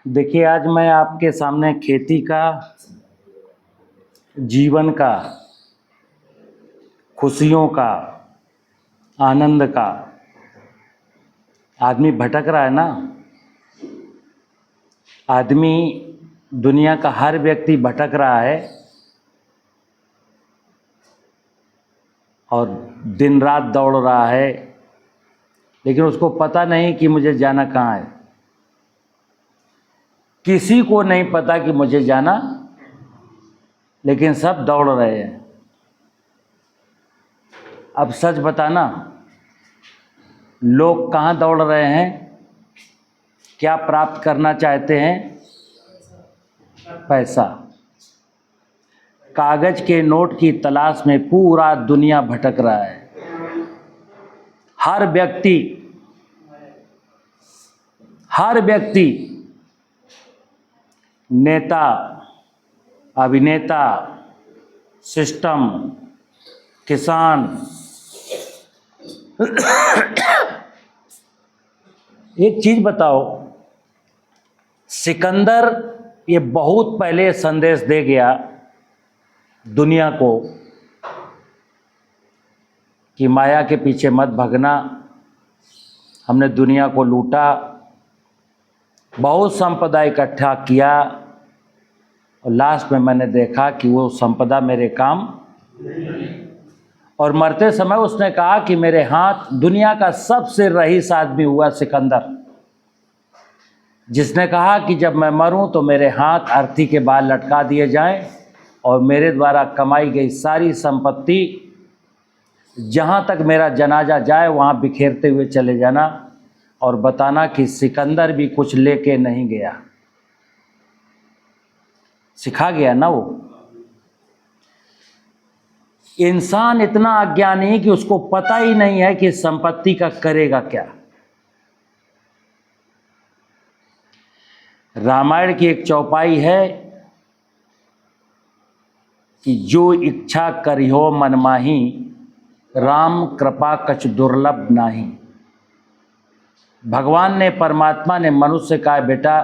देखिए, आज मैं आपके सामने खेती का, जीवन का, खुशियों का, आनंद का। आदमी भटक रहा है ना। आदमी, दुनिया का हर व्यक्ति भटक रहा है और दिन रात दौड़ रहा है, लेकिन उसको पता नहीं कि मुझे जाना कहाँ है। किसी को नहीं पता कि मुझे जाना, लेकिन सब दौड़ रहे हैं। अब सच बताना, लोग कहाँ दौड़ रहे हैं, क्या प्राप्त करना चाहते हैं? पैसा। कागज के नोट की तलाश में पूरा दुनिया भटक रहा है। हर व्यक्ति नेता, अभिनेता, सिस्टम, किसान। एक चीज बताओ, सिकंदर ये बहुत पहले संदेश दे गया दुनिया को कि माया के पीछे मत भगना। हमने दुनिया को लूटा, बहुत संपदा इकट्ठा किया और लास्ट में मैंने देखा कि वो संपदा मेरे काम। और मरते समय उसने कहा कि मेरे हाथ, दुनिया का सबसे रईस आदमी हुआ सिकंदर, जिसने कहा कि जब मैं मरूं तो मेरे हाथ अर्थी के बाल लटका दिए जाएं और मेरे द्वारा कमाई गई सारी संपत्ति जहां तक मेरा जनाजा जाए वहां बिखेरते हुए चले जाना और बताना कि सिकंदर भी कुछ लेके नहीं गया। सिखा गया ना वो। इंसान इतना अज्ञानी है कि उसको पता ही नहीं है कि संपत्ति का करेगा क्या। रामायण की एक चौपाई है कि जो इच्छा करिहो मन माही, राम कृपा कछ दुर्लभ नाही। भगवान ने, परमात्मा ने मनुष्य से कहा, बेटा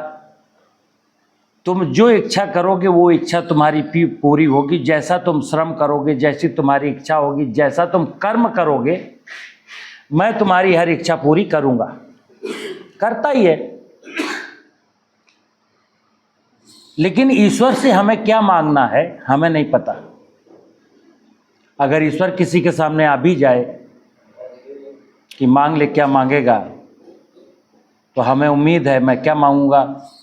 तुम जो इच्छा करोगे वो इच्छा तुम्हारी पूरी होगी। जैसा तुम श्रम करोगे, जैसी तुम्हारी इच्छा होगी, जैसा तुम कर्म करोगे, मैं तुम्हारी हर इच्छा पूरी करूंगा। करता ही है। लेकिन ईश्वर से हमें क्या मांगना है हमें नहीं पता। अगर ईश्वर किसी के सामने आ भी जाए कि मांग ले, क्या मांगेगा, तो हमें उम्मीद है, मैं क्या मांगूंगा?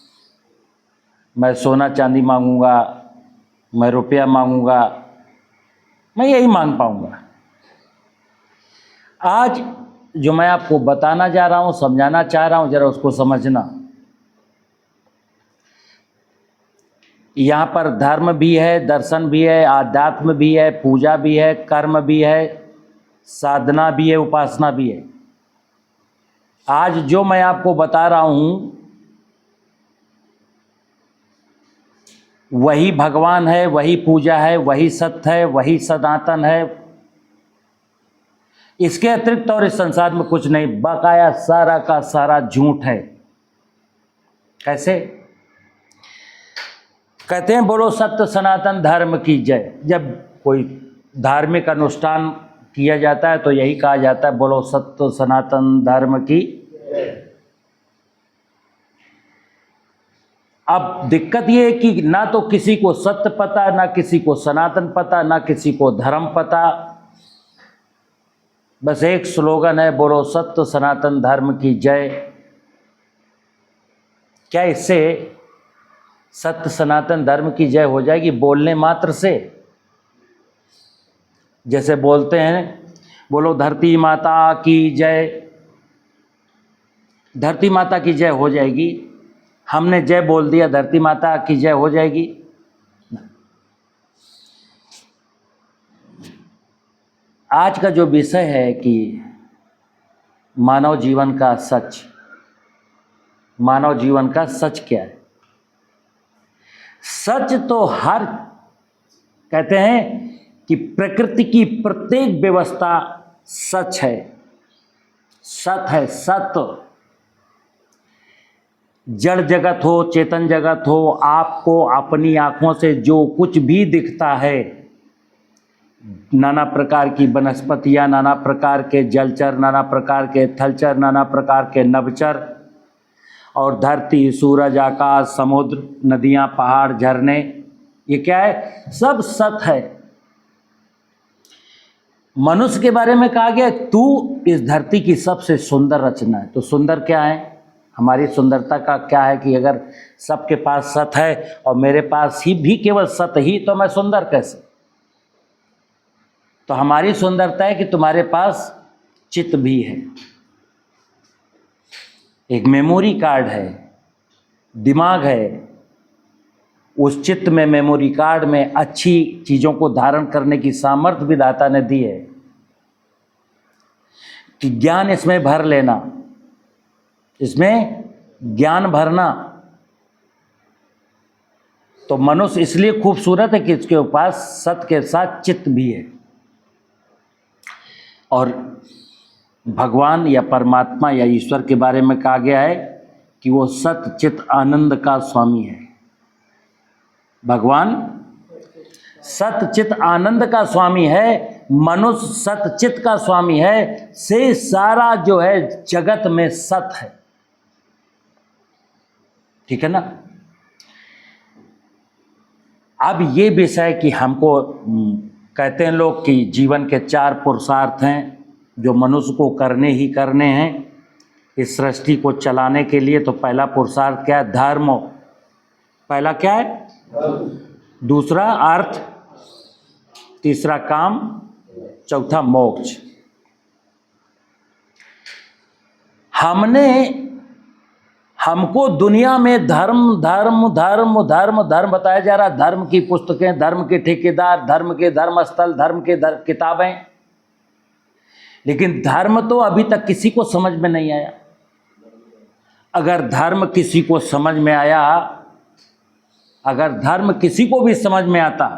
मैं सोना चांदी मांगूंगा, मैं रुपया मांगूंगा, मैं यही मांग पाऊंगा। आज जो मैं आपको बताना जा रहा हूं, समझाना चाह रहा हूं, जरा उसको समझना। यहाँ पर धर्म भी है, दर्शन भी है, आध्यात्म भी है, पूजा भी है, कर्म भी है, साधना भी है, उपासना भी है। आज जो मैं आपको बता रहा हूं वही भगवान है, वही पूजा है, वही सत्य है, वही सनातन है। इसके अतिरिक्त और इस संसार में कुछ नहीं। बकाया सारा का सारा झूठ है। कैसे? कहते हैं बोलो सत्य सनातन धर्म की जय। जब कोई धार्मिक अनुष्ठान किया जाता है तो यही कहा जाता है, बोलो सत्य सनातन धर्म की। अब दिक्कत ये है कि ना तो किसी को सत्य पता, ना किसी को सनातन पता, ना किसी को धर्म पता। बस एक स्लोगन है, बोलो सत्य सनातन धर्म की जय। क्या इससे सत्य सनातन धर्म की जय हो जाएगी बोलने मात्र से? जैसे बोलते हैं बोलो धरती माता की जय, धरती माता की जय हो जाएगी? हमने जय बोल दिया, धरती माता की जय हो जाएगी? आज का जो विषय है कि मानव जीवन का सच, मानव जीवन का सच क्या है? सच तो हर, कहते हैं कि प्रकृति की प्रत्येक व्यवस्था सच है, सत है, सत्य। जड़ जगत हो चेतन जगत हो, आपको अपनी आँखों से जो कुछ भी दिखता है, नाना प्रकार की वनस्पतियाँ, नाना प्रकार के जलचर, नाना प्रकार के थलचर, नाना प्रकार के नभचर, और धरती, सूरज, आकाश, समुद्र, नदियाँ, पहाड़, झरने, ये क्या है? सब सत है। मनुष्य के बारे में कहा गया तू इस धरती की सबसे सुंदर रचना है। तो सुंदर क्या है? हमारी सुंदरता का क्या है कि अगर सबके पास सत है और मेरे पास ही भी केवल सत ही, तो मैं सुंदर कैसे? तो हमारी सुंदरता है कि तुम्हारे पास चित्त भी है, एक मेमोरी कार्ड है, दिमाग है। उस चित्त में, मेमोरी कार्ड में अच्छी चीज़ों को धारण करने की सामर्थ्य विधाता ने दी है कि ज्ञान इसमें भर लेना, इसमें ज्ञान भरना। तो मनुष्य इसलिए खूबसूरत है कि इसके पास सत के साथ चित्त भी है। और भगवान या परमात्मा या ईश्वर के बारे में कहा गया है कि वो सत चित्त आनंद का स्वामी है। भगवान सत चित्त आनंद का स्वामी है, मनुष्य सत चित्त का स्वामी है। से सारा जो है जगत में सत है, ठीक है ना। अब ये विषय कि हमको कहते हैं लोग कि जीवन के 4 पुरुषार्थ हैं जो मनुष्य को करने ही करने हैं इस सृष्टि को चलाने के लिए। तो पहला पुरुषार्थ क्या है? धर्म। पहला क्या है? दूसरा अर्थ, तीसरा काम, चौथा मोक्ष। हमको दुनिया में धर्म धर्म धर्म धर्म धर्म बताया जा रहा है। धर्म की पुस्तकें, धर्म के ठेकेदार, धर्म के धर्मस्थल, धर्म के किताबें, लेकिन धर्म तो अभी तक किसी को समझ में नहीं आया। अगर धर्म किसी को समझ में आया, अगर धर्म किसी को भी समझ में आता,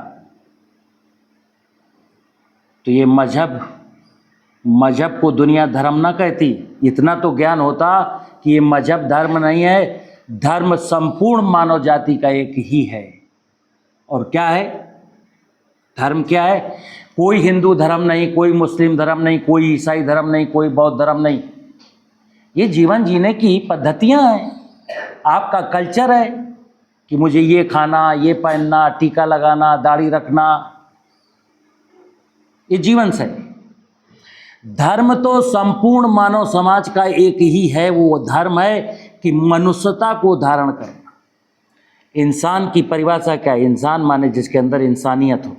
तो ये मजहब को दुनिया धर्म ना कहती। इतना तो ज्ञान होता कि ये मजहब धर्म नहीं है, धर्म संपूर्ण मानव जाति का एक ही है। और क्या है धर्म? क्या है? कोई हिंदू धर्म नहीं, कोई मुस्लिम धर्म नहीं, कोई ईसाई धर्म नहीं, कोई बौद्ध धर्म नहीं। ये जीवन जीने की पद्धतियां हैं, आपका कल्चर है कि मुझे ये खाना, ये पहनना, टीका लगाना, दाढ़ी रखना, ये जीवन से। धर्म तो संपूर्ण मानव समाज का एक ही है। वो धर्म है कि मनुष्यता को धारण करना। इंसान की परिभाषा क्या है? इंसान माने जिसके अंदर इंसानियत हो,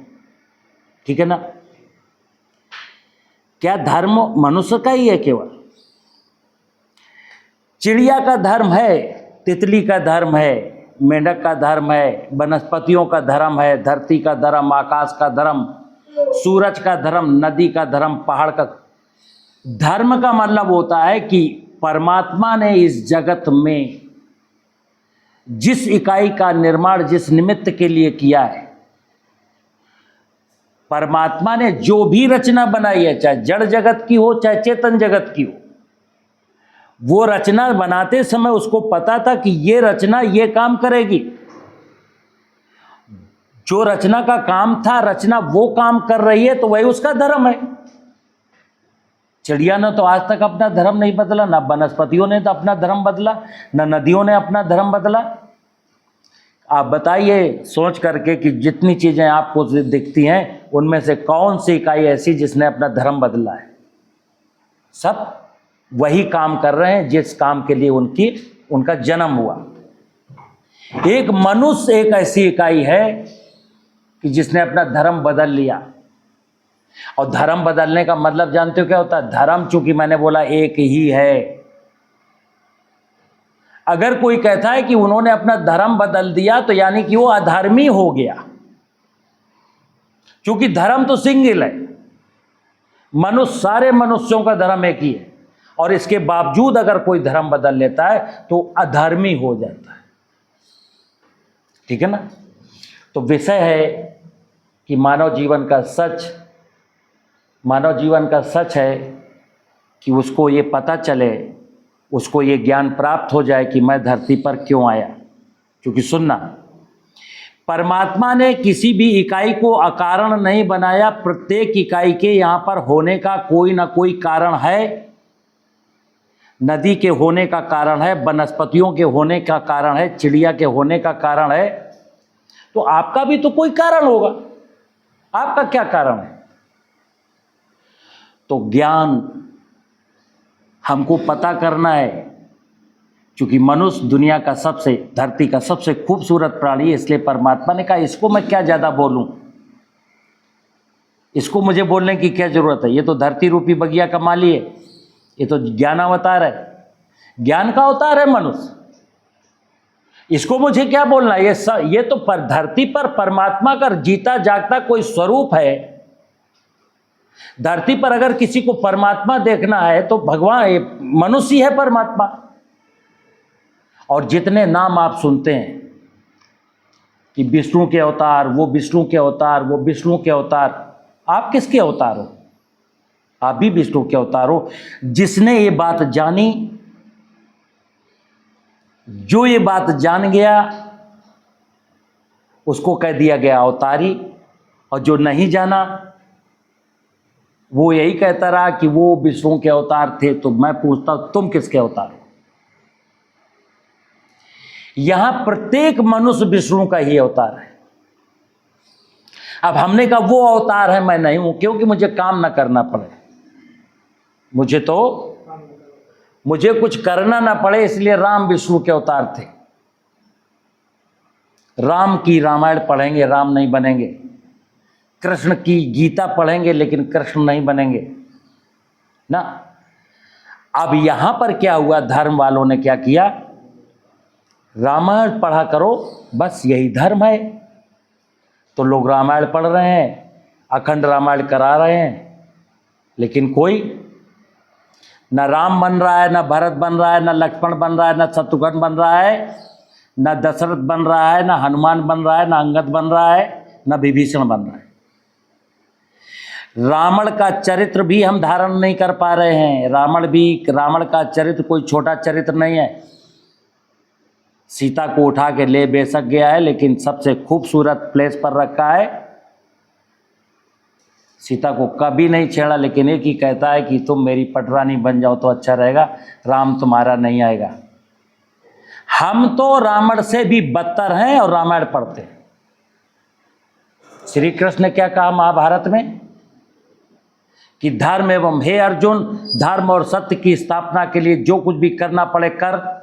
ठीक है ना। क्या धर्म मनुष्य का ही है केवल? चिड़िया का धर्म है, तितली का धर्म है, मेंढक का धर्म है, वनस्पतियों का धर्म है, धरती का धर्म, आकाश का धर्म, सूरज का धर्म, नदी का धर्म, पहाड़ का। धर्म का मतलब होता है कि परमात्मा ने इस जगत में जिस इकाई का निर्माण जिस निमित्त के लिए किया है, परमात्मा ने जो भी रचना बनाई है, चाहे जड़ जगत की हो चाहे चेतन जगत की हो, वो रचना बनाते समय उसको पता था कि ये रचना ये काम करेगी। जो रचना का काम था, रचना वो काम कर रही है, तो वही उसका धर्म है। चिड़िया ने तो आज तक अपना धर्म नहीं बदला, ना वनस्पतियों ने तो अपना धर्म बदला, ना नदियों ने अपना धर्म बदला। आप बताइए सोच करके कि जितनी चीजें आपको दिखती हैं उनमें से कौन सी इकाई ऐसी जिसने अपना धर्म बदला है? सब वही काम कर रहे हैं जिस काम के लिए उनका जन्म हुआ। एक मनुष्य एक ऐसी इकाई है कि जिसने अपना धर्म बदल लिया। और धर्म बदलने का मतलब जानते हो क्या होता है? धर्म, चूंकि मैंने बोला एक ही है। अगर कोई कहता है कि उन्होंने अपना धर्म बदल दिया तो यानी कि वो अधर्मी हो गया, क्योंकि धर्म तो सिंगल है। मनुष्य, सारे मनुष्यों का धर्म एक ही है, और इसके बावजूद अगर कोई धर्म बदल लेता है तो अधर्मी हो जाता है, ठीक है ना। तो विषय है कि मानव जीवन का सच है कि उसको ये पता चले उसको ये ज्ञान प्राप्त हो जाए कि मैं धरती पर क्यों आया। क्योंकि सुनना, परमात्मा ने किसी भी इकाई को अकारण नहीं बनाया। प्रत्येक इकाई के यहाँ पर होने का कोई ना कोई कारण है। नदी के होने का कारण है, वनस्पतियों के होने का कारण है, चिड़िया के होने का कारण है। तो आपका भी तो कोई कारण होगा। आपका क्या कारण है? तो ज्ञान हमको पता करना है। क्योंकि मनुष्य दुनिया का सबसे, धरती का सबसे खूबसूरत प्राणी है, इसलिए परमात्मा ने कहा इसको मैं क्या ज्यादा बोलूं, इसको मुझे बोलने की क्या जरूरत है। ये तो धरती रूपी बगिया का माली है, ये तो ज्ञान अवतार है, ज्ञान का अवतार है मनुष्य। इसको मुझे क्या बोलना। ये तो धरती पर परमात्मा का जीता जागता कोई स्वरूप है। धरती पर अगर किसी को परमात्मा देखना है तो भगवान, मनुष्य है परमात्मा। और जितने नाम आप सुनते हैं कि विष्णु के अवतार, वो विष्णु के अवतार, वो विष्णु के अवतार, आप किसके अवतार हो? आप भी विष्णु के अवतार हो। जिसने ये बात जानी, जो ये बात जान गया, उसको कह दिया गया अवतारी। और जो नहीं जाना वो यही कहता रहा कि वो विष्णु के अवतार थे। तो मैं पूछता हूं, तुम किसके अवतार हो? यहां प्रत्येक मनुष्य विष्णु का ही अवतार है। अब हमने कहा वो अवतार है, मैं नहीं हूं, क्योंकि मुझे काम ना करना पड़े, मुझे कुछ करना ना पड़े, इसलिए राम विष्णु के अवतार थे। राम की रामायण पढ़ेंगे, राम नहीं बनेंगे। कृष्ण की गीता पढ़ेंगे, लेकिन कृष्ण नहीं बनेंगे ना। अब यहां पर क्या हुआ, धर्म वालों ने क्या किया, रामायण पढ़ा करो, बस यही धर्म है। तो लोग रामायण पढ़ रहे हैं, अखंड रामायण करा रहे हैं, लेकिन कोई न राम बन रहा है, न भरत बन रहा है, न लक्ष्मण बन रहा है, न शत्रुघ्न बन रहा है, न दशरथ बन रहा है, न हनुमान बन रहा है, न अंगद बन रहा है, न विभीषण बन रहा है। रावण का चरित्र भी हम धारण नहीं कर पा रहे हैं। रावण का चरित्र कोई छोटा चरित्र नहीं है। सीता को उठा के ले बेशक गया है, लेकिन सबसे खूबसूरत प्लेस पर रखा है। सीता को कभी नहीं छेड़ा, लेकिन एक ही कहता है कि तुम मेरी पटरानी बन जाओ तो अच्छा रहेगा, राम तुम्हारा नहीं आएगा। हम तो रावण से भी बदतर हैं और रामायण पढ़ते हैं। श्री कृष्ण ने क्या कहा महाभारत में कि धर्म एवं, हे अर्जुन, धर्म और सत्य की स्थापना के लिए जो कुछ भी करना पड़े कर,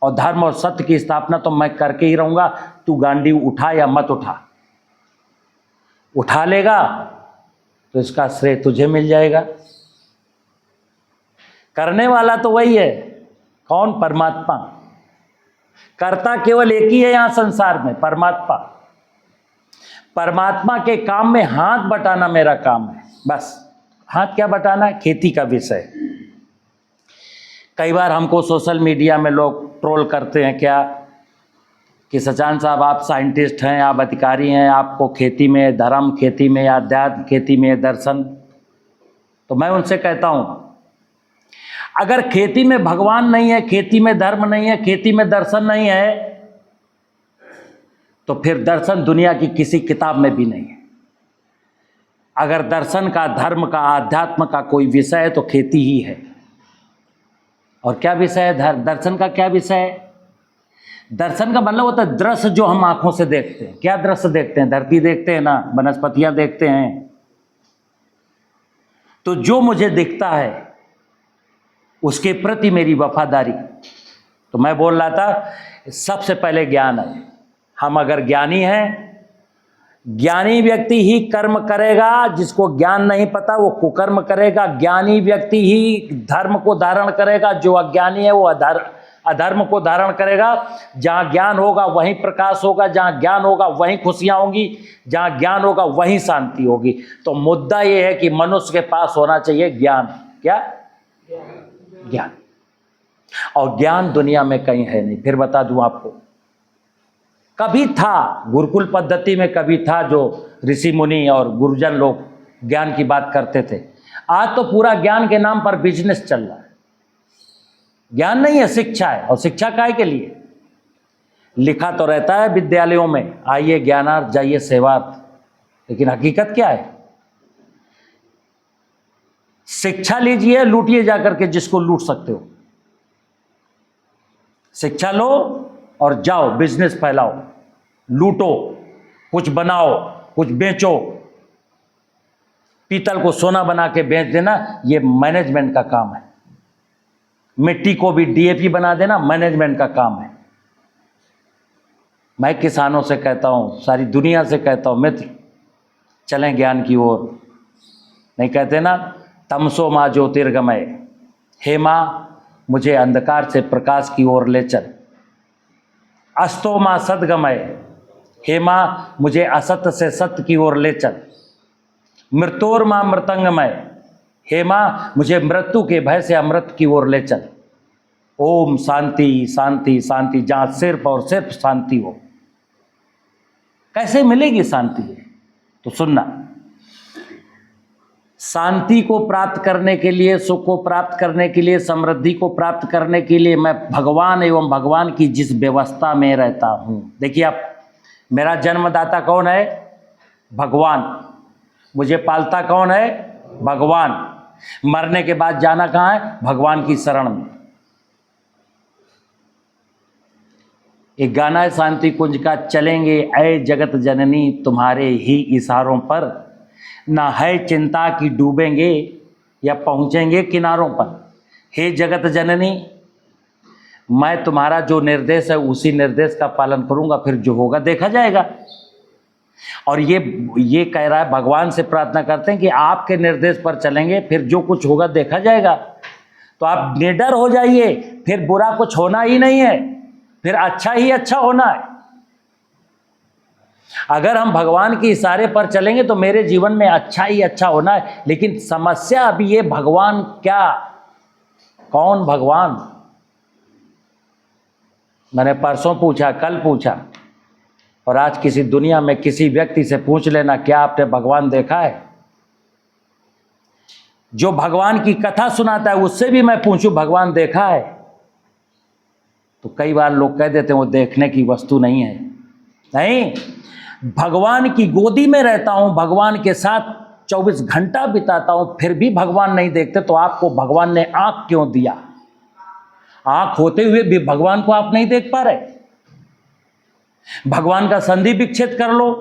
और धर्म और सत्य की स्थापना तो मैं करके ही रहूंगा। तू गांडी उठा या मत उठा, उठा लेगा तो इसका श्रेय तुझे मिल जाएगा। करने वाला तो वही है। कौन? परमात्मा। कर्ता केवल एक ही है यहां संसार में, परमात्मा। परमात्मा के काम में हाथ बटाना मेरा काम है, बस। हाथ क्या बटाना है? खेती का विषय। कई बार हमको सोशल मीडिया में लोग ट्रोल करते हैं क्या कि सचान साहब आप साइंटिस्ट हैं, आप अधिकारी हैं, आपको खेती में धर्म, खेती में अध्यात्म, खेती में दर्शन। तो मैं उनसे कहता हूं, अगर खेती में भगवान नहीं है, खेती में धर्म नहीं है, खेती में दर्शन नहीं है, तो फिर दर्शन दुनिया की किसी किताब में भी नहीं है। अगर दर्शन का, धर्म का, आध्यात्म का कोई विषय है तो खेती ही है। और क्या विषय है दर्शन का? क्या विषय है? दर्शन का मतलब होता है दृश्य जो हम आंखों से देखते हैं। क्या दृश्य देखते हैं? धरती देखते हैं ना, वनस्पतियां देखते हैं। तो जो मुझे दिखता है उसके प्रति मेरी वफादारी। तो मैं बोल रहा था सबसे पहले ज्ञान है। हम अगर ज्ञानी हैं, ज्ञानी व्यक्ति ही कर्म करेगा। जिसको ज्ञान नहीं पता वो कुकर्म करेगा। ज्ञानी व्यक्ति ही धर्म को धारण करेगा, जो अज्ञानी है वो अधर्म को धारण करेगा। जहाँ ज्ञान होगा वहीं प्रकाश होगा, जहाँ ज्ञान होगा वहीं खुशियाँ होंगी, जहाँ ज्ञान होगा वहीं शांति होगी। तो मुद्दा ये है कि मनुष्य के पास होना चाहिए ज्ञान। क्या? ज्ञान। और ज्ञान दुनिया में कहीं है नहीं। फिर बता दूं आपको, कभी था गुरुकुल पद्धति में, कभी था जो ऋषि मुनि और गुरुजन लोग ज्ञान की बात करते थे। आज तो पूरा ज्ञान के नाम पर बिजनेस चल रहा है। ज्ञान नहीं है, शिक्षा है। और शिक्षा काहे के लिए? लिखा तो रहता है विद्यालयों में, आइए ज्ञानार्थ जाइए सेवार्थ, लेकिन हकीकत क्या है? शिक्षा लीजिए, लूटिए जाकर के जिसको लूट सकते हो। शिक्षा लो और जाओ बिजनेस फैलाओ, लूटो, कुछ बनाओ, कुछ बेचो। पीतल को सोना बना के बेच देना, ये मैनेजमेंट का काम है। मिट्टी को भी डीएपी बना देना, मैनेजमेंट का काम है। मैं किसानों से कहता हूं, सारी दुनिया से कहता हूं, मित्र चलें ज्ञान की ओर। नहीं कहते ना, तमसो माँ ज्योतिर्गमय, हे माँ मुझे अंधकार से प्रकाश की ओर ले चल। अस्तो माँ सद्गमय, हे माँ मुझे असत्य से सत्य की ओर ले चल। मृत्योर माँ मृतंगमय, हे माँ मुझे मृत्यु के भय से अमृत की ओर ले चल। ओम शांति शांति शांति, जहाँ सिर्फ और सिर्फ शांति हो। कैसे मिलेगी शांति? तो सुनना, शांति को प्राप्त करने के लिए, सुख को प्राप्त करने के लिए, समृद्धि को प्राप्त करने के लिए मैं भगवान एवं भगवान की जिस व्यवस्था में रहता हूँ। देखिए आप, मेरा जन्मदाता कौन है? भगवान। मुझे पालता कौन है? भगवान। मरने के बाद जाना कहाँ है? भगवान की शरण में। एक गाना है शांति कुंज का, चलेंगे ऐ जगत जननी तुम्हारे ही इशारों पर, ना है चिंता कि डूबेंगे या पहुंचेंगे किनारों पर। हे जगत जननी, मैं तुम्हारा जो निर्देश है उसी निर्देश का पालन करूंगा, फिर जो होगा देखा जाएगा। और ये कह रहा है, भगवान से प्रार्थना करते हैं कि आपके निर्देश पर चलेंगे, फिर जो कुछ होगा देखा जाएगा। तो आप निडर हो जाइए, फिर बुरा कुछ होना ही नहीं है, फिर अच्छा ही अच्छा होना है। अगर हम भगवान के इशारे पर चलेंगे तो मेरे जीवन में अच्छा ही अच्छा होना है। लेकिन समस्या अभी ये, भगवान क्या? कौन भगवान? मैंने परसों पूछा, कल पूछा, और आज किसी दुनिया में किसी व्यक्ति से पूछ लेना, क्या आपने भगवान देखा है? जो भगवान की कथा सुनाता है उससे भी मैं पूछूं भगवान देखा है, तो कई बार लोग कह देते हैं वो देखने की वस्तु नहीं है। नहीं, भगवान की गोदी में रहता हूं, भगवान के साथ 24 घंटा बिताता हूं, फिर भी भगवान नहीं देखते, तो आपको भगवान ने आंख क्यों दिया? आंख होते हुए भी भगवान को आप नहीं देख पा रहे। भगवान का संधि विच्छेद कर लो।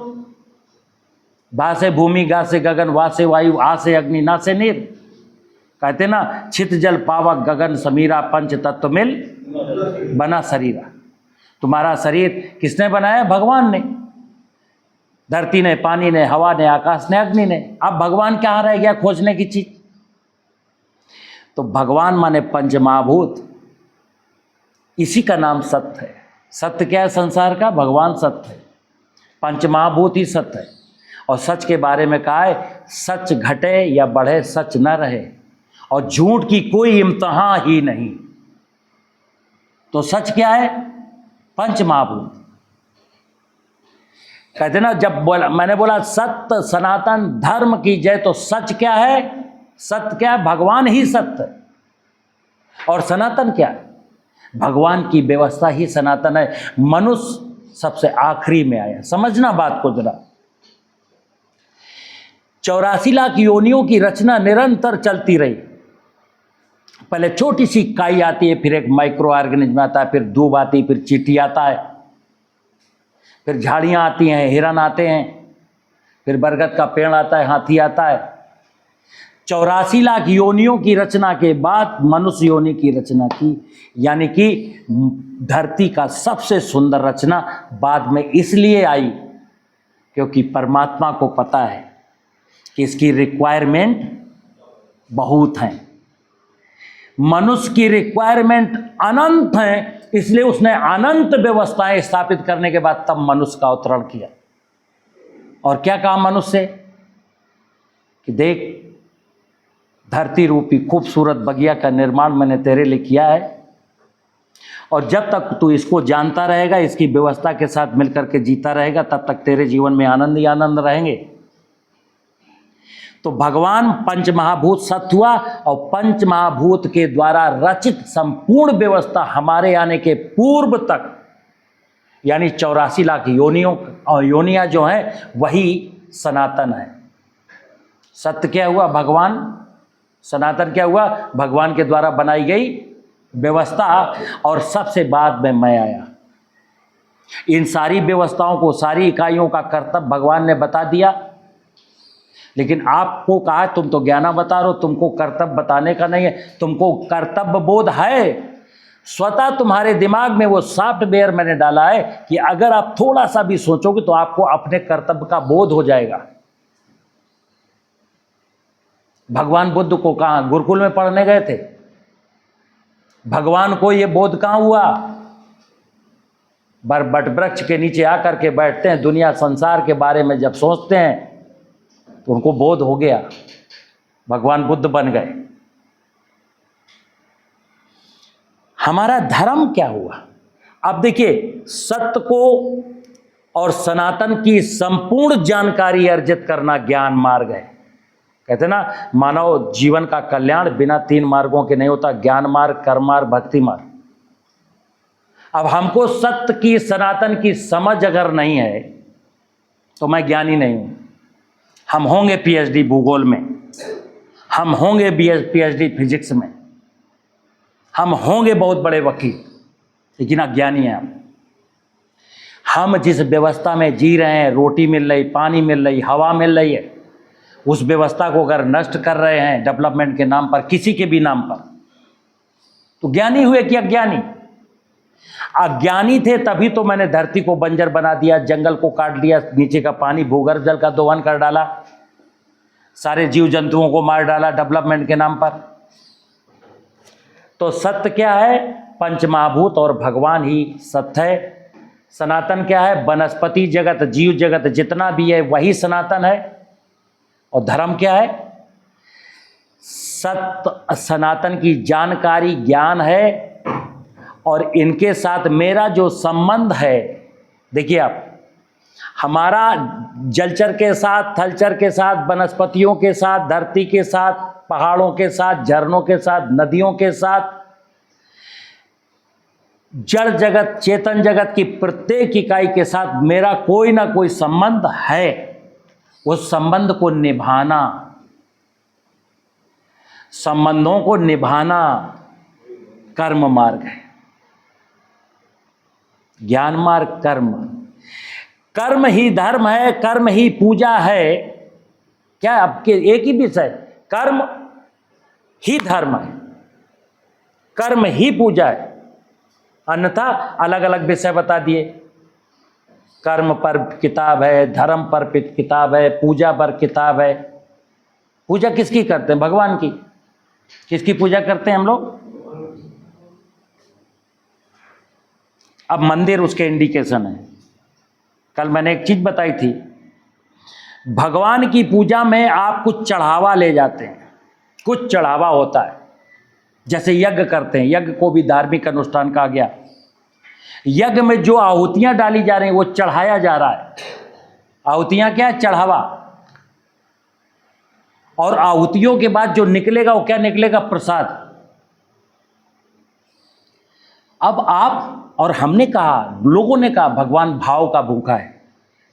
भा से भूमि, गा से गगन, वा से वायु, आ से अग्नि, ना से नीर। कहते ना, छित जल पावक गगन समीरा, पंच तत्व मिल बना शरीरा। तुम्हारा शरीर किसने बनाया? भगवान ने। धरती ने, पानी ने, हवा ने, आकाश ने, अग्नि ने। अब भगवान कहाँ रह गया खोजने की चीज? तो भगवान माने पंचमहाभूत, इसी का नाम सत्य है। सत्य क्या है संसार का? भगवान सत्य है, पंचमहाभूत ही सत्य है। और सच के बारे में कहा है, सच घटे या बढ़े सच न रहे, और झूठ की कोई इम्तिहान ही नहीं। तो सच क्या है? पंचमहाभूत। कहते ना, जब मैंने बोला सत्य सनातन धर्म की जय, तो सच क्या है? सत्य क्या है? भगवान ही सत्य है। और सनातन क्या है? भगवान की व्यवस्था ही सनातन है। मनुष्य सबसे आखिरी में आया। समझना बात को जरा। 84 लाख योनियों की रचना निरंतर चलती रही। पहले छोटी सी काई आती है, फिर एक माइक्रो ऑर्गेनिज्म आता है, फिर दूब आती है, फिर चींटी आता है, फिर झाड़ियाँ आती हैं, हिरन आते हैं, फिर बरगद का पेड़ आता है, हाथी आता है। 84 लाख योनियों की रचना के बाद मनुष्य योनि की रचना की, यानी कि धरती का सबसे सुंदर रचना बाद में इसलिए आई क्योंकि परमात्मा को पता है कि इसकी रिक्वायरमेंट बहुत है। मनुष्य की रिक्वायरमेंट अनंत है, इसलिए उसने अनंत व्यवस्थाएं स्थापित करने के बाद तब मनुष्य का अवतरण किया। और क्या कहा मनुष्य से कि देख, धरती रूपी खूबसूरत बगिया का निर्माण मैंने तेरे लिए किया है, और जब तक तू इसको जानता रहेगा, इसकी व्यवस्था के साथ मिलकर के जीता रहेगा, तब तक तेरे जीवन में आनंद ही आनंद रहेंगे। तो भगवान पंचमहाभूत सत्य हुआ और पंचमहाभूत के द्वारा रचित संपूर्ण व्यवस्था हमारे आने के पूर्व तक, यानी 84 लाख योनियां जो हैं वही सनातन है। सत्य क्या हुआ? भगवान। सनातन क्या हुआ? भगवान के द्वारा बनाई गई व्यवस्था, और सबसे बाद में मैं आया। इन सारी व्यवस्थाओं को, सारी इकाइयों का कर्तव्य भगवान ने बता दिया, लेकिन आपको कहा तुम तो ज्ञाना बता रहे हो, तुमको कर्तव्य बताने का नहीं है। तुमको कर्तव्य बोध है, स्वतः तुम्हारे दिमाग में वो सॉफ्टवेयर मैंने डाला है कि अगर आप थोड़ा सा भी सोचोगे तो आपको अपने कर्तव्य का बोध हो जाएगा। भगवान बुद्ध को कहाँ गुरुकुल में पढ़ने गए थे? भगवान को ये बोध कहाँ हुआ? बट वृक्ष के नीचे आकर के बैठते हैं, दुनिया संसार के बारे में जब सोचते हैं तो उनको बोध हो गया, भगवान बुद्ध बन गए। हमारा धर्म क्या हुआ? अब देखिए, सत्य को और सनातन की संपूर्ण जानकारी अर्जित करना ज्ञान मार्ग है। कहते ना, मानव जीवन का कल्याण बिना 3 मार्गों के नहीं होता, ज्ञान मार्ग, कर्म मार्ग, भक्ति मार्ग। अब हमको सत्य की, सनातन की समझ अगर नहीं है तो मैं ज्ञानी नहीं हूं। हम होंगे पीएचडी भूगोल में, हम होंगे पीएचडी फिजिक्स में, हम होंगे बहुत बड़े वकील, लेकिन अज्ञानी हैं हम जिस व्यवस्था में जी रहे हैं, रोटी मिल रही, पानी मिल रही, हवा मिल रही है, उस व्यवस्था को अगर नष्ट कर रहे हैं डेवलपमेंट के नाम पर, किसी के भी नाम पर, तो ज्ञानी हुए कि अज्ञानी? अज्ञानी थे तभी तो मैंने धरती को बंजर बना दिया, जंगल को काट दिया, नीचे का पानी, भूगर्भ जल का दोहन कर डाला, सारे जीव जंतुओं को मार डाला डेवलपमेंट के नाम पर। तो सत्य क्या है? पंचमहाभूत और भगवान ही सत्य है। सनातन क्या है? वनस्पति जगत, जीव जगत जितना भी है वही सनातन है। और धर्म क्या है? सत्य सनातन की जानकारी, ज्ञान है, और इनके साथ मेरा जो संबंध है, देखिए आप, हमारा जलचर के साथ, थलचर के साथ, वनस्पतियों के साथ, धरती के साथ, पहाड़ों के साथ, झरनों के साथ, नदियों के साथ, जड़ जगत, चेतन जगत की प्रत्येक इकाई के साथ मेरा कोई ना कोई संबंध है। उस संबंध को निभाना, संबंधों को निभाना कर्म मार्ग है। ज्ञान मार्ग कर्म, कर्म ही धर्म है, कर्म ही पूजा है। क्या आपके एक ही विषय? कर्म ही धर्म है, कर्म ही पूजा है, अन्यथा अलग अलग विषय बता दिए। कर्म पर किताब है, धर्म पर किताब है, पूजा पर किताब है। पूजा किसकी करते हैं? भगवान की। किसकी पूजा करते हैं हम लोग? अब मंदिर उसके इंडिकेशन है। कल मैंने एक चीज बताई थी, भगवान की पूजा में आप कुछ चढ़ावा ले जाते हैं, कुछ चढ़ावा होता है। जैसे यज्ञ करते हैं, यज्ञ को भी धार्मिक अनुष्ठान कहा गया। यज्ञ में जो आहुतियां डाली जा रही हैं वो चढ़ाया जा रहा है। आहुतियां क्या है? चढ़ावा। और आहुतियों के बाद जो निकलेगा वो क्या निकलेगा? प्रसाद। अब आप और हमने कहा, लोगों ने कहा भगवान भाव का भूखा है,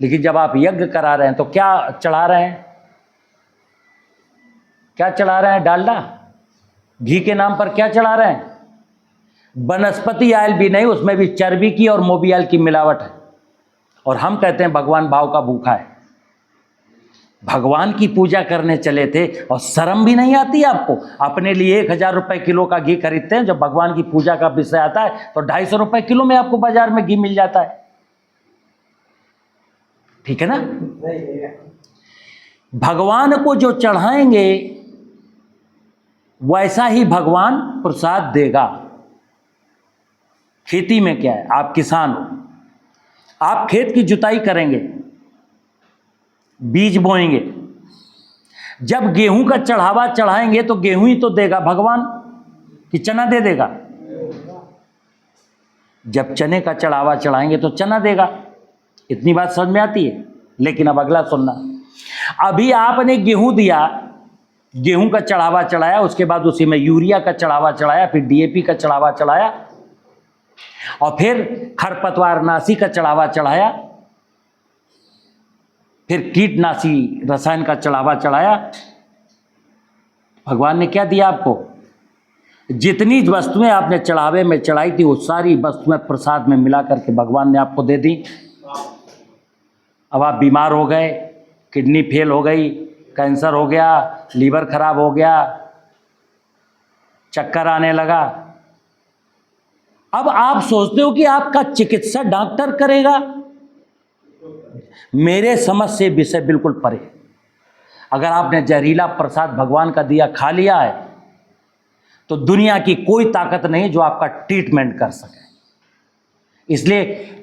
लेकिन जब आप यज्ञ करा रहे हैं तो क्या चढ़ा रहे हैं? क्या चढ़ा रहे हैं? डालडा, घी के नाम पर क्या चढ़ा रहे हैं? वनस्पति आयल भी नहीं, उसमें भी चर्बी की और मोबियल की मिलावट है। और हम कहते हैं भगवान भाव का भूखा है। भगवान की पूजा करने चले थे और शर्म भी नहीं आती आपको? अपने लिए 1000 रुपए किलो का घी खरीदते हैं, जब भगवान की पूजा का विषय आता है तो 250 रुपए किलो में आपको बाजार में घी मिल जाता है। ठीक है ना? भगवान को जो चढ़ाएंगे वैसा ही भगवान प्रसाद देगा। खेती में क्या है? आप किसान हो, आप खेत की जुताई करेंगे, बीज बोएंगे, जब गेहूं का चढ़ावा चढ़ाएंगे तो गेहूं ही तो देगा भगवान, कि चना दे देगा? जब चने का चढ़ावा चढ़ाएंगे तो चना देगा। इतनी बात समझ में आती है? लेकिन अब अगला सुनना, अभी आपने गेहूं दिया, गेहूं का चढ़ावा चढ़ाया, उसके बाद उसी में यूरिया का चढ़ावा चढ़ाया, फिर डीएपी का चढ़ावा चढ़ाया, और फिर खरपतवारनाशी का चढ़ावा चढ़ाया, फिर कीटनाशी रसायन का चढ़ावा चढ़ाया। भगवान ने क्या दिया आपको? जितनी वस्तुएं आपने चढ़ावे में चढ़ाई थी वो सारी वस्तुएं प्रसाद में मिला करके भगवान ने आपको दे दी। अब आप बीमार हो गए, किडनी फेल हो गई, कैंसर हो गया, लीवर खराब हो गया, चक्कर आने लगा। अब आप सोचते हो कि आपका चिकित्सा डॉक्टर करेगा। मेरे समझ से विषय बिल्कुल परे। अगर आपने जहरीला प्रसाद भगवान का दिया खा लिया है तो दुनिया की कोई ताकत नहीं जो आपका ट्रीटमेंट कर सके। इसलिए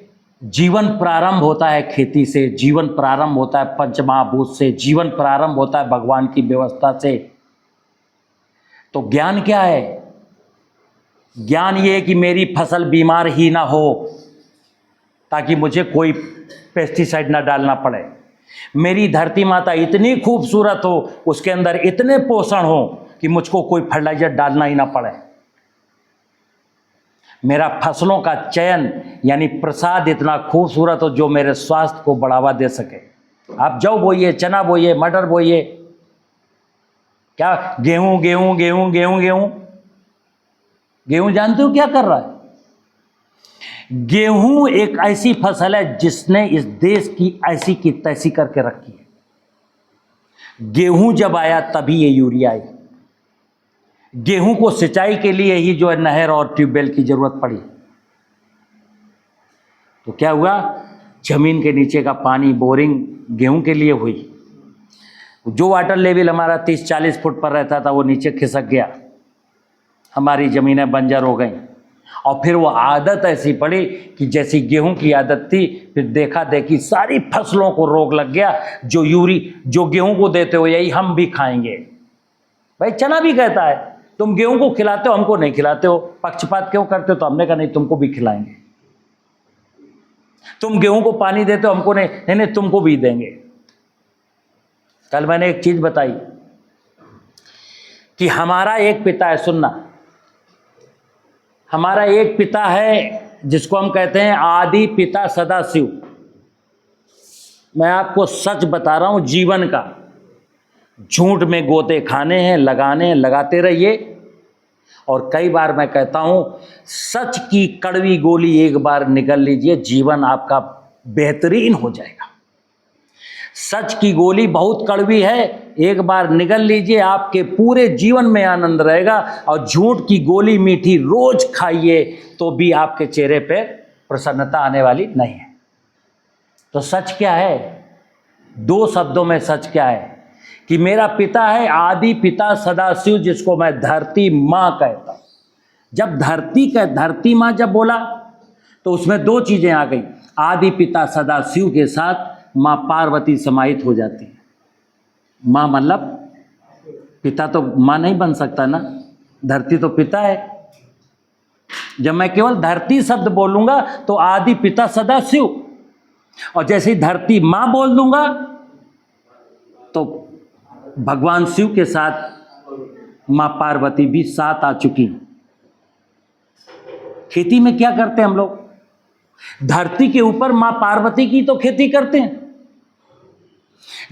जीवन प्रारंभ होता है खेती से, जीवन प्रारंभ होता है पंचमहाभूत से, जीवन प्रारंभ होता है भगवान की व्यवस्था से। तो ज्ञान क्या है? ज्ञान ये है कि मेरी फसल बीमार ही ना हो ताकि मुझे कोई पेस्टिसाइड ना डालना पड़े। मेरी धरती माता इतनी खूबसूरत हो, उसके अंदर इतने पोषण हो कि मुझको कोई फर्टिलाइजर डालना ही ना पड़े। मेरा फसलों का चयन यानी प्रसाद इतना खूबसूरत हो जो मेरे स्वास्थ्य को बढ़ावा दे सके। आप जौ बोइए, चना बोइए, मटर बोइए, क्या गेहूं गेहूं गेहूं गेहूं गेहूं गेहूं जानते हो क्या कर रहा है? गेहूं एक ऐसी फसल है जिसने इस देश की ऐसी की तैसी करके रखी है। गेहूं जब आया तभी ये यूरिया आई। गेहूं को सिंचाई के लिए ही जो है नहर और ट्यूबवेल की जरूरत पड़ी। तो क्या हुआ? जमीन के नीचे का पानी बोरिंग गेहूं के लिए हुई। जो वाटर लेवल हमारा 30-40 फुट पर रहता था वो नीचे खिसक गया, हमारी ज़मीनें बंजर हो गई। और फिर वो आदत ऐसी पड़ी कि जैसी गेहूं की आदत थी, फिर देखा देखी सारी फसलों को रोग लग गया। जो गेहूं को देते हो यही हम भी खाएंगे। भाई चना भी कहता है तुम गेहूं को खिलाते हो, हमको नहीं खिलाते हो, पक्षपात क्यों करते हो? तो हमने कहा नहीं, तुमको भी खिलाएंगे। तुम गेहूं को पानी देते हो, हमको नहीं, तुमको भी देंगे। कल मैंने एक चीज बताई कि हमारा एक पिता है, सुनना, हमारा एक पिता है जिसको हम कहते हैं आदि पिता सदाशिव। मैं आपको सच बता रहा हूं जीवन का। झूठ में गोते खाने हैं, लगाने हैं, लगाते रहिए। और कई बार मैं कहता हूं सच की कड़वी गोली एक बार निगल लीजिए, जीवन आपका बेहतरीन हो जाएगा। सच की गोली बहुत कड़वी है, एक बार निगल लीजिए, आपके पूरे जीवन में आनंद रहेगा। और झूठ की गोली मीठी रोज खाइए तो भी आपके चेहरे पे प्रसन्नता आने वाली नहीं है। तो सच क्या है? 2 शब्दों में सच क्या है कि मेरा पिता है आदि पिता सदाशिव, जिसको मैं धरती माँ कहता हूं। जब धरती माँ जब बोला तो उसमें 2 चीजें आ गई। आदि पिता सदाशिव के साथ माँ पार्वती समाहित हो जाती है। माँ मतलब पिता तो माँ नहीं बन सकता ना, धरती तो पिता है। जब मैं केवल धरती शब्द बोलूंगा तो आदि पिता सदाशिव, और जैसे ही धरती माँ बोल दूंगा तो भगवान शिव के साथ माँ पार्वती भी साथ आ चुकी। खेती में क्या करते हैं हम लोग? धरती के ऊपर माँ पार्वती की तो खेती करते हैं।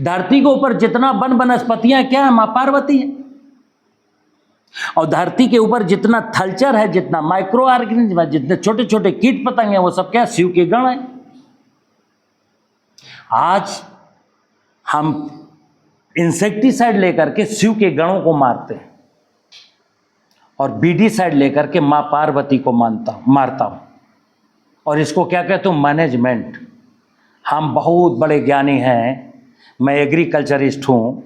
धरती के ऊपर जितना वन वनस्पतियां क्या है, माँ पार्वती है। और धरती के ऊपर जितना थलचर है, जितना माइक्रो ऑर्गेनिज्म है, जितने छोटे छोटे कीट पतंग हैं, वो सब क्या? शिव के गण है। आज हम इंसेक्टिसाइड लेकर के शिव के गणों को मारते हैं और बीडीसाइड लेकर के माँ पार्वती को मारता हूं। और इसको क्या कहते हूं? मैनेजमेंट। हम बहुत बड़े ज्ञानी हैं। मैं एग्रीकल्चरिस्ट हूँ,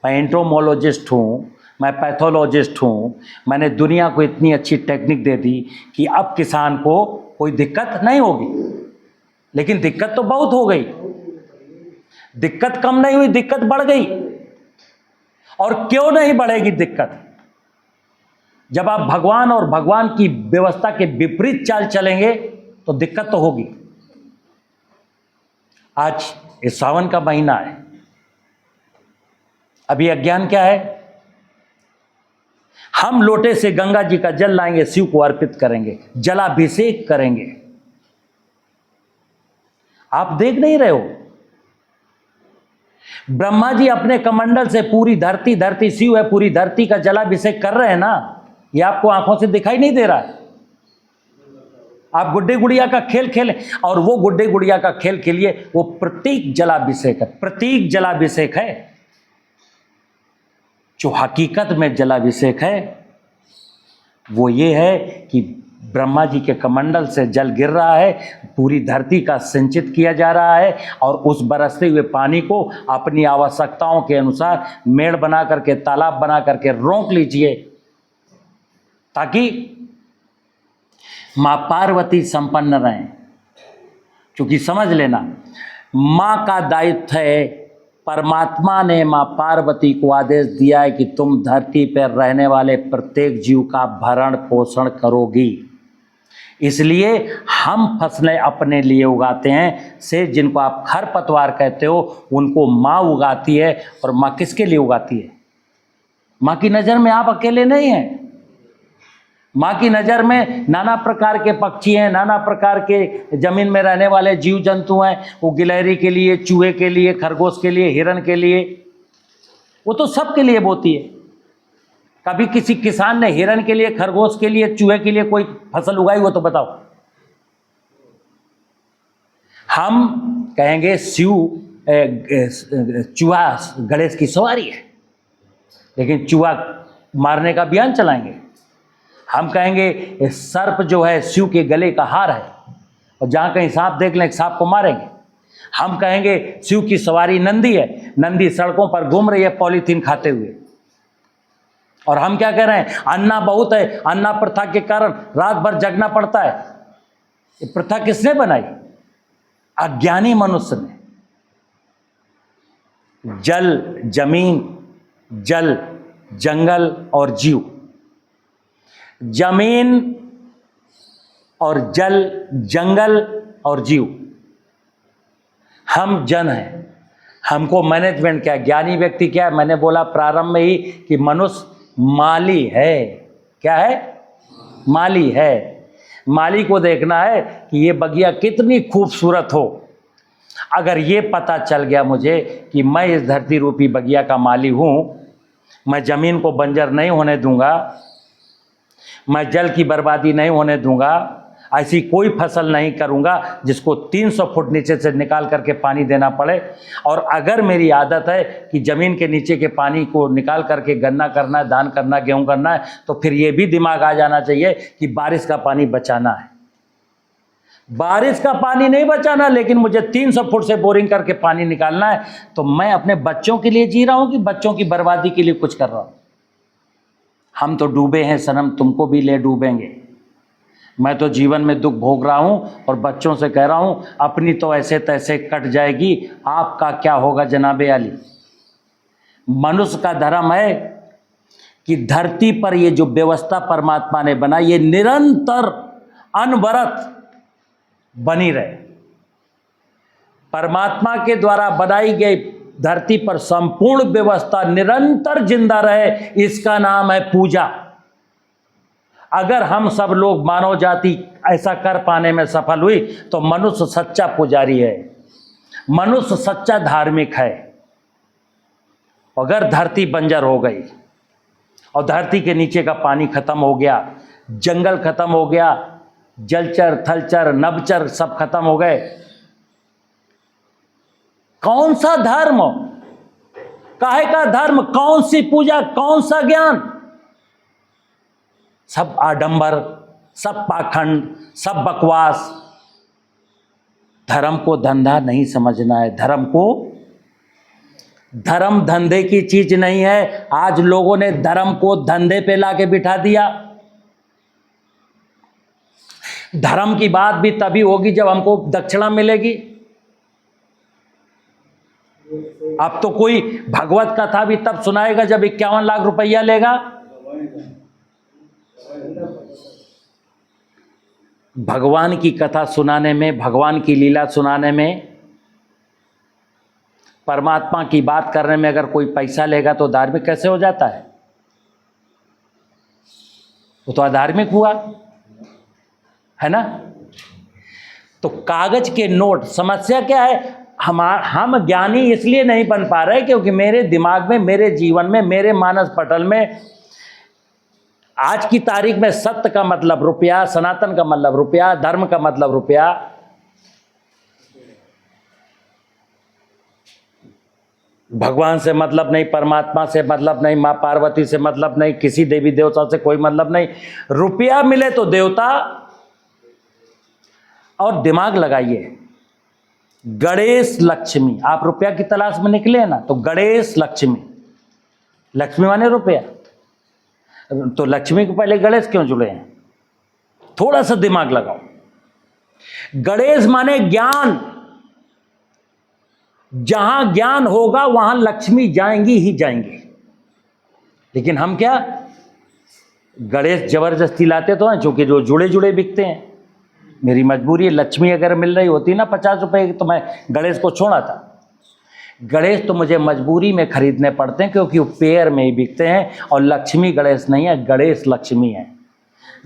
मैं एंटोमोलॉजिस्ट हूँ, मैं पैथोलॉजिस्ट हूँ। मैंने दुनिया को इतनी अच्छी टेक्निक दे दी कि अब किसान को कोई दिक्कत नहीं होगी। लेकिन दिक्कत तो बहुत हो गई, दिक्कत कम नहीं हुई, दिक्कत बढ़ गई। और क्यों नहीं बढ़ेगी दिक्कत? जब आप भगवान और भगवान की व्यवस्था के विपरीत चाल चलेंगे तो दिक्कत तो होगी। आज इस सावन का महीना है, अभी अज्ञान क्या है? हम लोटे से गंगा जी का जल लाएंगे, शिव को अर्पित करेंगे, जलाभिषेक करेंगे। आप देख नहीं रहे हो? ब्रह्मा जी अपने कमंडल से पूरी धरती, धरती शिव है, पूरी धरती का जलाभिषेक कर रहे हैं ना। ये आपको आंखों से दिखाई नहीं दे रहा है? आप गुड्डे गुड़िया का खेल खेलें, और वो गुड्डे गुड़िया का खेल खेलिए, वो प्रतीक जलाभिषेक है, प्रतीक जलाभिषेक है। जो हकीकत में जलाभिषेक है वो ये है कि ब्रह्मा जी के कमंडल से जल गिर रहा है, पूरी धरती का सिंचित किया जा रहा है, और उस बरसते हुए पानी को अपनी आवश्यकताओं के अनुसार मेड़ बना करके, तालाब बना करके रोक लीजिए, ताकि मां पार्वती संपन्न रहें। क्योंकि समझ लेना, मां का दायित्व है, परमात्मा ने मां पार्वती को आदेश दिया है कि तुम धरती पर रहने वाले प्रत्येक जीव का भरण पोषण करोगी। इसलिए हम फसलें अपने लिए उगाते हैं। से जिनको आप खरपतवार कहते हो, उनको मां उगाती है। और मां किसके लिए उगाती है? मां की नज़र में आप अकेले नहीं हैं। मां की नज़र में नाना प्रकार के पक्षी हैं, नाना प्रकार के जमीन में रहने वाले जीव जंतु हैं। वो गिलहरी के लिए, चूहे के लिए, खरगोश के लिए, हिरण के लिए, वो तो सबके लिए बोती है। कभी किसी किसान ने हिरण के लिए, खरगोश के लिए, चूहे के लिए कोई फसल उगाई हो तो बताओ? हम कहेंगे चूहा गणेश की सवारी है, लेकिन चूहा मारने का अभियान चलाएंगे। हम कहेंगे सर्प जो है शिव के गले का हार है, और जहाँ कहीं सांप देख लें सांप को मारेंगे। हम कहेंगे शिव की सवारी नंदी है, नंदी सड़कों पर घूम रही है पॉलीथीन खाते हुए। और हम क्या कह रहे हैं? अन्ना बहुत है, अन्ना प्रथा के कारण रात भर जगना पड़ता है। ये प्रथा किसने बनाई? अज्ञानी मनुष्य ने। जल, जमीन, जल, जंगल और जीव। जमीन और जल, जंगल और जीव, हम जन हैं। हमको मैनेजमेंट क्या, ज्ञानी व्यक्ति क्या है? मैंने बोला प्रारंभ में ही कि मनुष्य माली है। क्या है? माली है। माली को देखना है कि ये बगिया कितनी खूबसूरत हो। अगर ये पता चल गया मुझे कि मैं इस धरती रूपी बगिया का माली हूँ, मैं ज़मीन को बंजर नहीं होने दूंगा, मैं जल की बर्बादी नहीं होने दूंगा, ऐसी कोई फसल नहीं करूंगा जिसको 300 फुट नीचे से निकाल करके पानी देना पड़े। और अगर मेरी आदत है कि ज़मीन के नीचे के पानी को निकाल करके गन्ना करना है, धान करना, गेहूं करना है, तो फिर ये भी दिमाग आ जाना चाहिए कि बारिश का पानी बचाना है। बारिश का पानी नहीं बचाना, लेकिन मुझे 300 फुट से बोरिंग करके पानी निकालना है। तो मैं अपने बच्चों के लिए जी रहा हूं कि बच्चों की बर्बादी के लिए कुछ कर रहा हूं? हम तो डूबे हैं सनम, तुमको भी ले डूबेंगे। मैं तो जीवन में दुख भोग रहा हूं और बच्चों से कह रहा हूं अपनी तो ऐसे तैसे कट जाएगी, आपका क्या होगा जनाबे अली। मनुष्य का धर्म है कि धरती पर ये जो व्यवस्था परमात्मा ने बनाई, ये निरंतर अनवरत बनी रहे। परमात्मा के द्वारा बनाई गई धरती पर संपूर्ण व्यवस्था निरंतर जिंदा रहे, इसका नाम है पूजा। अगर हम सब लोग, मानव जाति ऐसा कर पाने में सफल हुई तो मनुष्य सच्चा पुजारी है, मनुष्य सच्चा धार्मिक है। अगर धरती बंजर हो गई और धरती के नीचे का पानी खत्म हो गया, जंगल खत्म हो गया, जलचर, थलचर, नभचर सब खत्म हो गए, कौन सा धर्म, काहे का धर्म, कौन सी पूजा, कौन सा ज्ञान? सब आडंबर, सब पाखंड, सब बकवास। धर्म को धंधा नहीं समझना है। धर्म को, धर्म धंधे की चीज नहीं है। आज लोगों ने धर्म को धंधे पे लाके बिठा दिया। धर्म की बात भी तभी होगी जब हमको दक्षिणा मिलेगी। अब तो कोई भगवत कथा भी तब सुनाएगा जब 51 लाख रुपया लेगा। भगवान की कथा सुनाने में, भगवान की लीला सुनाने में परमात्मा की बात करने में अगर कोई पैसा लेगा तो धार्मिक कैसे हो जाता है? वो तो अधार्मिक हुआ, है ना? तो कागज के नोट, समस्या क्या है? हम ज्ञानी इसलिए नहीं बन पा रहे क्योंकि मेरे दिमाग में, मेरे जीवन में, मेरे मानस पटल में आज की तारीख में सत्य का मतलब रुपया, सनातन का मतलब रुपया, धर्म का मतलब रुपया, भगवान से मतलब नहीं, परमात्मा से मतलब नहीं, मां पार्वती से मतलब नहीं, किसी देवी देवता से कोई मतलब नहीं। रुपया मिले तो देवता। और दिमाग लगाइए, गणेश लक्ष्मी, आप रुपया की तलाश में निकले हैं ना, तो गणेश लक्ष्मी, लक्ष्मी माने रुपया, तो लक्ष्मी के पहले गणेश क्यों जुड़े हैं? थोड़ा सा दिमाग लगाओ। गणेश माने ज्ञान, जहां ज्ञान होगा वहां लक्ष्मी जाएंगी ही जाएंगी। लेकिन हम क्या, गणेश जबरदस्ती लाते तो हैं, क्योंकि जो जुड़े जुड़े बिकते हैं। मेरी मजबूरी है, लक्ष्मी अगर मिल रही होती ना 50 रुपए की तो मैं गणेश को छोड़ा था। गणेश तो मुझे मजबूरी में खरीदने पड़ते हैं क्योंकि वो पेयर में ही बिकते हैं, और लक्ष्मी गणेश नहीं है, गणेश लक्ष्मी है।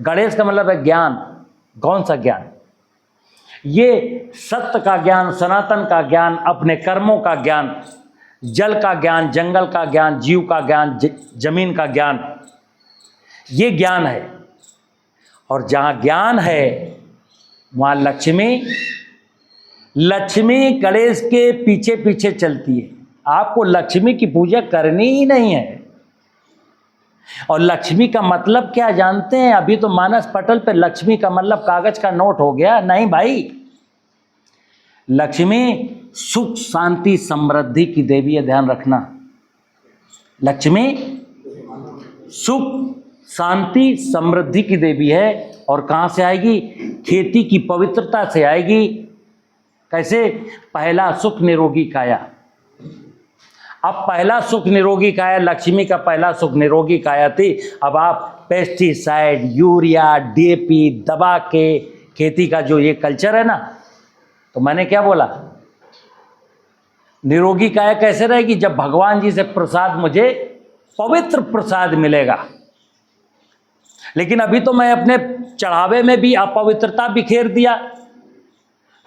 गणेश का मतलब है ज्ञान। कौन सा ज्ञान? ये सत्य का ज्ञान, सनातन का ज्ञान, अपने कर्मों का ज्ञान, जल का ज्ञान, जंगल का ज्ञान, जीव का ज्ञान, जमीन का ज्ञान, ये ज्ञान है। और जहां ज्ञान है वहां लक्ष्मी, लक्ष्मी गणेश के पीछे पीछे चलती है। आपको लक्ष्मी की पूजा करनी ही नहीं है। और लक्ष्मी का मतलब क्या जानते हैं? अभी तो मानस पटल पे लक्ष्मी का मतलब कागज का नोट हो गया। नहीं भाई, लक्ष्मी सुख शांति समृद्धि की देवी है, ध्यान रखना। लक्ष्मी सुख शांति समृद्धि की देवी है। और कहां से आएगी? खेती की पवित्रता से आएगी। कैसे? पहला सुख निरोगी काया। अब पहला सुख निरोगी काया, लक्ष्मी का पहला सुख निरोगी काया थी। अब आप पेस्टिसाइड, यूरिया, डीएपी दबा के खेती का जो ये कल्चर है ना, तो मैंने क्या बोला, निरोगी काया कैसे रहेगी? जब भगवान जी से प्रसाद, मुझे पवित्र प्रसाद मिलेगा। लेकिन अभी तो मैं अपने चढ़ावे में भी अपवित्रता बिखेर दिया,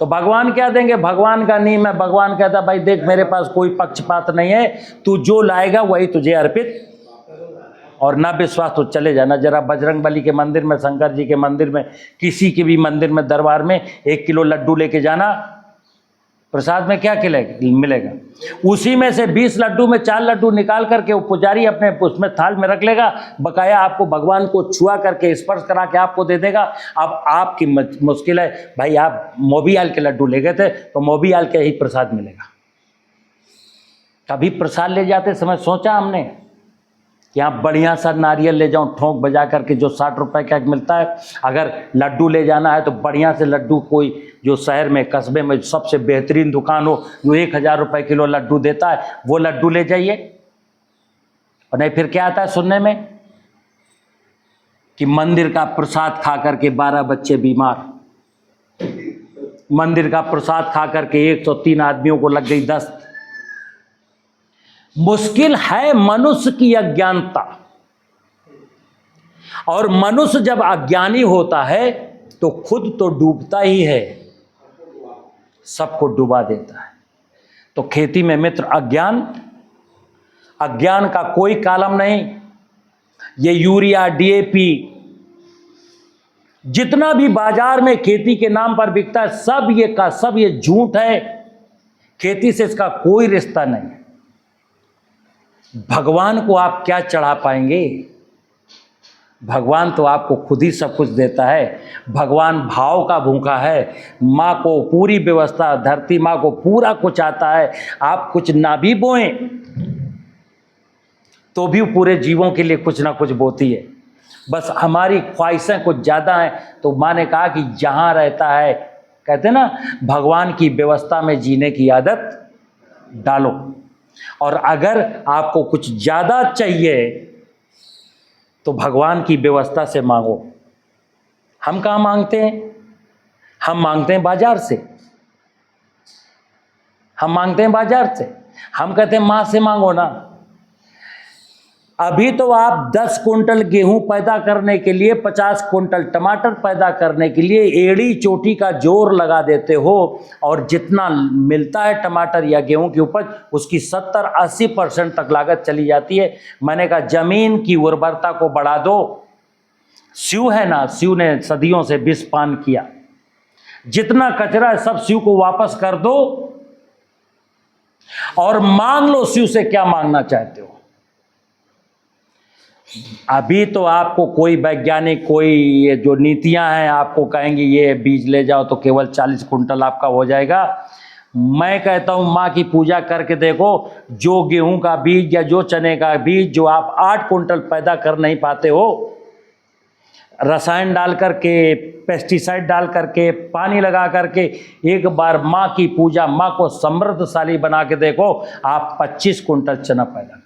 तो भगवान क्या देंगे? भगवान का नियम है, भगवान कहता भाई देख मेरे पास कोई पक्षपात नहीं है, तू जो लाएगा वही तुझे अर्पित, और ना विश्वास तो चले जाना जरा बजरंगबली के मंदिर में, शंकर जी के मंदिर में, किसी के भी मंदिर में, दरबार में 1 किलो लड्डू लेके जाना, प्रसाद में क्या मिलेगा? उसी में से 20 लड्डू में 4 लड्डू निकाल करके वो पुजारी अपने उसमें थाल में रख लेगा, बकाया आपको भगवान को छुआ करके स्पर्श करा के आपको दे देगा। अब आपकी मुश्किल है भाई, आप मोबियाल के लड्डू ले गए थे तो मोबियाल के ही प्रसाद मिलेगा। कभी प्रसाद ले जाते समय सोचा हमने कि आप बढ़िया सा नारियल ले जाऊं ठोंक बजा करके, जो 60 रुपए का मिलता है। अगर लड्डू ले जाना है तो बढ़िया से लड्डू, कोई जो शहर में, कस्बे में सबसे बेहतरीन दुकान हो, जो 1000 रुपए किलो लड्डू देता है, वो लड्डू ले जाइए। और नहीं फिर क्या आता है सुनने में कि मंदिर का प्रसाद खा करके 12 बच्चे बीमार, मंदिर का प्रसाद खा करके 103 आदमियों को लग गई दस्त। मुश्किल है मनुष्य की अज्ञानता, और मनुष्य जब अज्ञानी होता है तो खुद तो डूबता ही है, सबको डुबा देता है। तो खेती में मित्र अज्ञान, अज्ञान का कोई कालम नहीं। ये यूरिया, डीएपी, जितना भी बाजार में खेती के नाम पर बिकता है, सब ये झूठ है। खेती से इसका कोई रिश्ता नहीं। भगवान को आप क्या चढ़ा पाएंगे? भगवान तो आपको खुद ही सब कुछ देता है। भगवान भाव का भूखा है। माँ को पूरी व्यवस्था, धरती माँ को पूरा कुछ आता है। आप कुछ ना भी बोएं तो भी पूरे जीवों के लिए कुछ ना कुछ बोती है। बस हमारी ख्वाहिशें कुछ ज़्यादा हैं। तो माँ ने कहा कि जहाँ रहता है, कहते ना, भगवान की व्यवस्था में जीने की आदत डालो। और अगर आपको कुछ ज़्यादा चाहिए तो भगवान की व्यवस्था से मांगो। हम कहाँ मांगते हैं? हम मांगते हैं बाजार से। हम मांगते हैं बाजार से। हम कहते हैं माँ से मांगो ना। अभी तो आप 10 कुंटल गेहूं पैदा करने के लिए, 50 कुंटल टमाटर पैदा करने के लिए एड़ी चोटी का जोर लगा देते हो, और जितना मिलता है टमाटर या गेहूं की उपज, उसकी 70-80% तक लागत चली जाती है। मैंने कहा जमीन की उर्वरता को बढ़ा दो। स्यू है ना, स्यू ने सदियों से विष पान किया। जितना कचरा है सब स्यू को वापस कर दो और मांग लो स्यू से क्या मांगना चाहते हो। अभी तो आपको कोई वैज्ञानिक, कोई ये जो नीतियां हैं आपको कहेंगी ये बीज ले जाओ तो केवल 40 कुंटल आपका हो जाएगा। मैं कहता हूं माँ की पूजा करके देखो, जो गेहूं का बीज या जो चने का बीज जो आप 8 कुंटल पैदा कर नहीं पाते हो, रसायन डाल करके, पेस्टिसाइड डाल करके, पानी लगा करके, एक बार माँ की पूजा, माँ को समृद्धशाली बना के देखो, आप 25 कुंटल चना पैदा करें।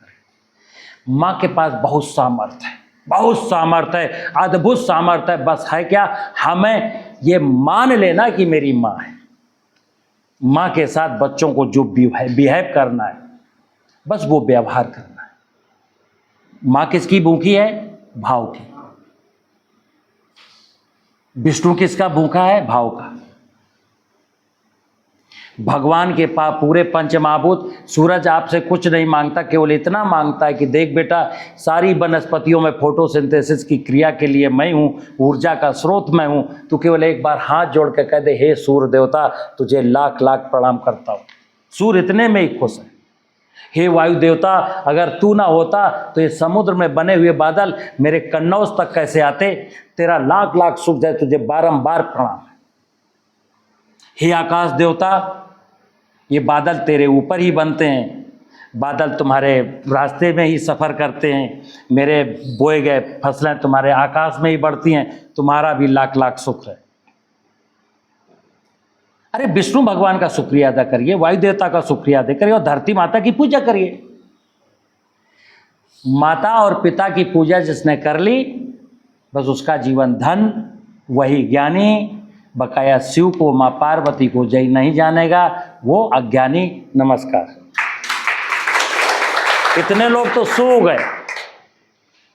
माँ के पास बहुत सामर्थ्य है, बहुत सामर्थ्य है, अद्भुत सामर्थ्य है। बस है क्या, हमें ये मान लेना कि मेरी माँ है। माँ के साथ बच्चों को जो बिहेव करना है, बस वो व्यवहार करना है। माँ किसकी भूखी है? भाव की। विष्णु किसका भूखा है? भाव का। भगवान के पास पूरे पंचमहाभूत, सूरज आपसे कुछ नहीं मांगता, केवल इतना मांगता है कि देख बेटा, सारी वनस्पतियों में फोटोसिंथेसिस की क्रिया के लिए मैं हूँ, ऊर्जा का स्रोत मैं हूँ। तू केवल एक बार हाथ जोड़ के कह दे, हे सूर्य देवता, तुझे लाख लाख प्रणाम करता हूँ। सूर्य इतने में ही खुश है। हे वायु देवता, अगर तू ना होता तो ये समुद्र में बने हुए बादल मेरे कन्नौज तक कैसे आते। तेरा लाख लाख सुख जाए, तुझे बारंबार प्रणाम। हे आकाश देवता, ये बादल तेरे ऊपर ही बनते हैं, बादल तुम्हारे रास्ते में ही सफ़र करते हैं, मेरे बोए गए फसलें तुम्हारे आकाश में ही बढ़ती हैं, तुम्हारा भी लाख लाख शुक्र है। अरे विष्णु भगवान का शुक्रिया अदा करिए, वायु देवता का शुक्रिया अदा करिए, और धरती माता की पूजा करिए। माता और पिता की पूजा जिसने कर ली, बस उसका जीवन धन, वही ज्ञानी। बकाया शिव को, माँ पार्वती को जय नहीं जानेगा, वो अज्ञानी। नमस्कार। इतने लोग तो सो गए।